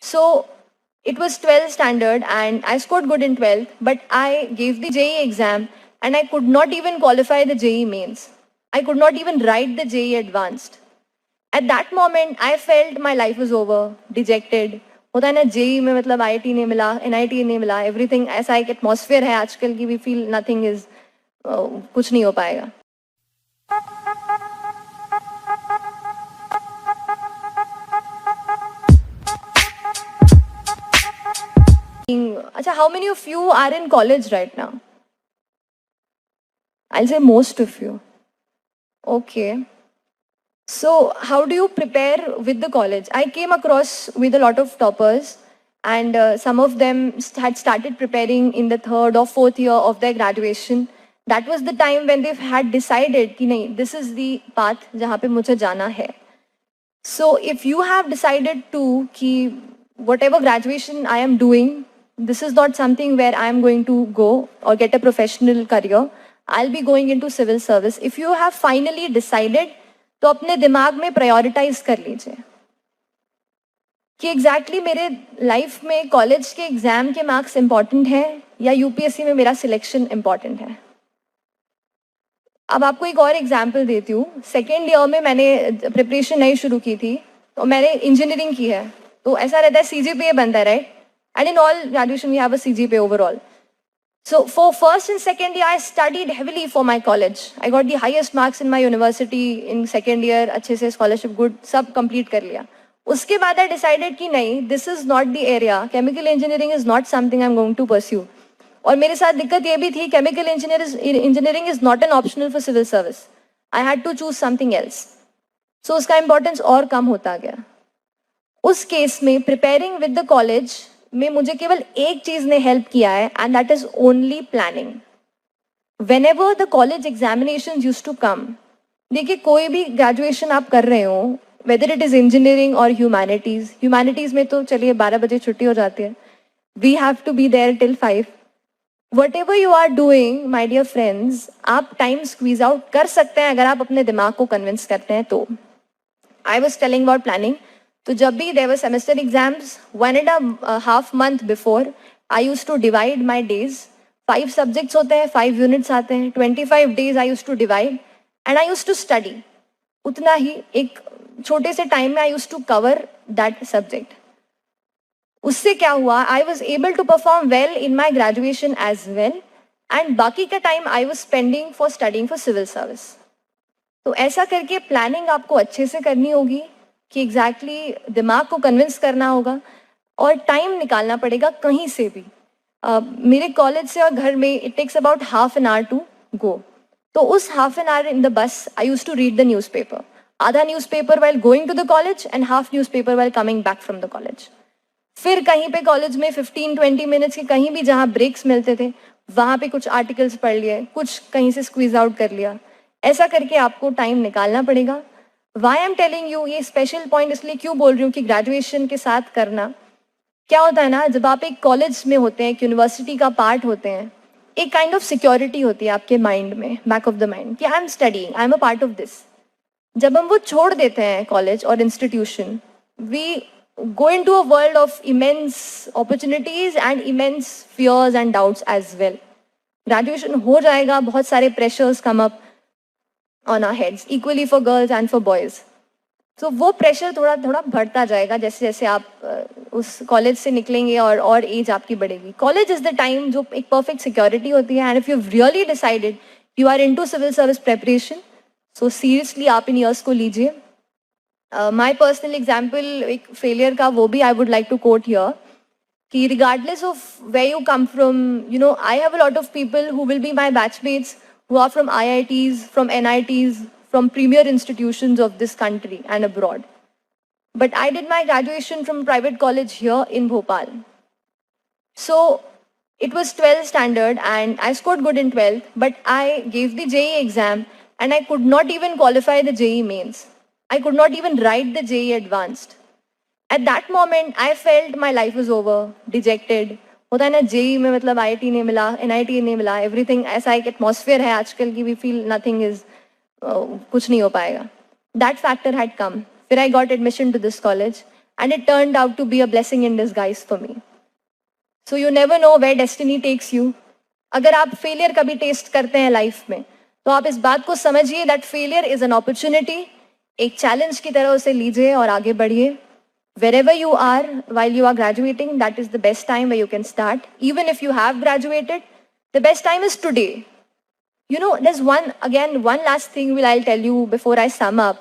So it was 12th standard and I scored good in 12th, but I gave the JEE exam and I could not even qualify the JEE mains. I could not even write the JEE advanced. At that moment, I felt my life was over, dejected. होता है ना JEE में मतलब IIT नहीं मिला, NIT नहीं मिला, everything ऐसा एक एटमॉस्फेयर है आजकल की वी फील नथिंग इज कुछ नहीं हो पाएगा. अच्छा, how many of you are in college right now? I'll say most of you. Okay. So how do you prepare with the college? I came across with a lot of toppers and some of them had started preparing in the 3rd or 4th year of their graduation. That was the time when they had decided कि नहीं, this is the path जहाँ पे मुझे जाना है. So if you have decided to कि whatever graduation I am doing, this is not something where I am going to go or get a professional career. I'll be going into civil service. If you have finally decided, तो अपने दिमाग में prioritise कर लीजिए कि exactly मेरे life में college के एग्जाम के मार्क्स इंपॉर्टेंट है या यूपीएससी में मेरा सिलेक्शन इंपॉर्टेंट है. अब आपको एक और एग्जाम्पल देती हूँ. सेकेंड ईयर में मैंने प्रिपरेशन नहीं शुरू की थी, तो मैंने इंजीनियरिंग की है, तो ऐसा रहता है सीजीपीए बनता है, right? And in all graduation we have a CGPA overall. So for first and second year, I studied heavily for my college. I got the highest marks in my university in second year. अच्छे से scholarship good सब complete कर लिया. उसके बाद I decided कि नहीं, this is not the area. Chemical engineering is not something I'm going to pursue. और मेरे साथ दिक्कत ये भी थी, chemical engineering is not an optional for civil service. I had to choose something else. So उसका importance और कम होता गया. उस केस में preparing with the college में मुझे केवल एक चीज ने हेल्प किया है and that is only planning. Whenever the college examinations used to come, देखिए कोई भी ग्रेजुएशन आप कर रहे हो, वेदर इट इज इंजीनियरिंग और ह्यूमैनिटीज में तो चलिए 12 बजे छुट्टी हो जाती है, we have to be there till 5. Whatever you are doing my dear friends, आप टाइम स्क्वीज आउट कर सकते हैं अगर आप अपने दिमाग को कन्विंस करते हैं तो. I was telling about planning. तो जब भी there were semester exams, 1.5 month before I use to divide my days. 5 subjects होते हैं, 5 यूनिट्स आते हैं, 25 days I use to divide and I use to study. उतना ही एक छोटे से टाइम में I use to cover that subject. उससे क्या हुआ, I was able to perform well in my graduation as well and बाकी का time I was spending for studying for civil service. तो ऐसा करके प्लानिंग आपको अच्छे से करनी होगी कि एग्जैक्टली दिमाग को कन्विंस करना होगा और टाइम निकालना पड़ेगा कहीं से भी. मेरे कॉलेज से और घर में it takes about half an hour to go. तो उस half an hour in the bus I use to read the newspaper. आधा newspaper while going to the college and half newspaper while coming back from the college. फिर कहीं पे college में 15-20 minutes के कहीं भी जहाँ ब्रेक्स मिलते थे वहाँ पे कुछ आर्टिकल्स पढ़ लिए, कुछ कहीं से स्क्वीज आउट कर लिया. ऐसा करके आपको टाइम निकालना पड़ेगा. Why I am telling you, ये स्पेशल पॉइंट इसलिए क्यों बोल रही हूँ कि ग्रेजुएशन के साथ करना. क्या होता है ना, जब आप एक कॉलेज में होते हैं, एक यूनिवर्सिटी का पार्ट होते हैं, एक काइंड ऑफ सिक्योरिटी होती है आपके माइंड में, बैक ऑफ द माइंड, कि I am studying, I am a part of this. जब हम वो छोड़ देते हैं कॉलेज और institution, we go into a world of immense opportunities and immense fears and doubts as well. Graduation हो जाएगा, बहुत सारे pressures come up on our heads, equally for girls and for boys. So वो pressure थोड़ा थोड़ा बढ़ता जाएगा जैसे जैसे आप उस कॉलेज से निकलेंगे और एज आपकी बढ़ेगी. कॉलेज इज द टाइम जो एक परफेक्ट सिक्योरिटी होती है. And if you really decided you are into civil service preparation, so seriously आप इन ईयर्स को लीजिए. माई पर्सनल एग्जाम्पल एक फेलियर का वो भी I would like to quote here कि regardless of way you come from, you know, I have a lot of people who will be my batchmates who are from IITs, from NITs, from premier institutions of this country and abroad. But I did my graduation from private college here in Bhopal. So it was 12th standard and I scored good in 12th, but I gave the JEE exam and I could not even qualify the JEE mains. I could not even write the JEE advanced. At that moment, I felt my life was over, dejected. होता है ना, JEE में मतलब IIT नहीं मिला, NIT नहीं मिला, everything ऐसा एक एटमॉस्फेयर है आजकल की, we feel nothing is कुछ नहीं हो पाएगा. That factor had come. फिर I got admission to this college and it turned out to be a blessing in disguise for me. So you never know where destiny takes you. अगर आप failure कभी test करते हैं life में, तो आप इस बात को समझिए that failure is an opportunity. एक चैलेंज की तरह उसे लीजिए और आगे बढ़िए. Wherever you are while you are graduating, that is the best time where you can start. Even if you have graduated, the best time is today. You know, there's one last thing I'll tell you before I sum up.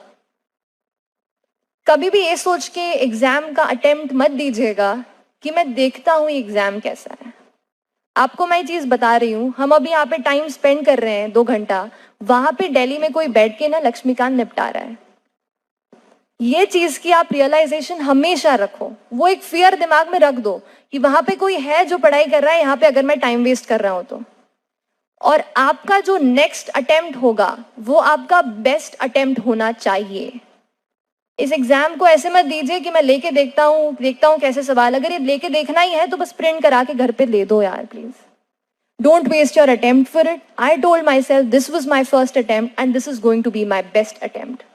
कभी भी ये सोच के exam का attempt मत दीजिएगा कि मैं देखता हूँ एग्जाम कैसा है. आपको मैं चीज बता रही हूँ, हम अभी यहाँ पे टाइम स्पेंड कर रहे हैं 2 घंटा, वहां पे दिल्ली में कोई बैठ के ना लक्ष्मीकांत निपटा रहा है. ये चीज की आप रियलाइजेशन हमेशा रखो. वो एक फियर दिमाग में रख दो कि वहां पे कोई है जो पढ़ाई कर रहा है यहाँ पे, अगर मैं टाइम वेस्ट कर रहा हूं तो. और आपका जो नेक्स्ट अटेम्प्ट होगा वो आपका बेस्ट अटेम्प्ट होना चाहिए. इस एग्जाम को ऐसे मत दीजिए कि मैं लेके देखता हूँ कैसे सवाल. अगर ये लेके देखना ही है तो बस प्रिंट करा के घर पे दे दो यार, please. Don't waste your attempt for it. I told myself this was my first attempt and this is going to be my best attempt.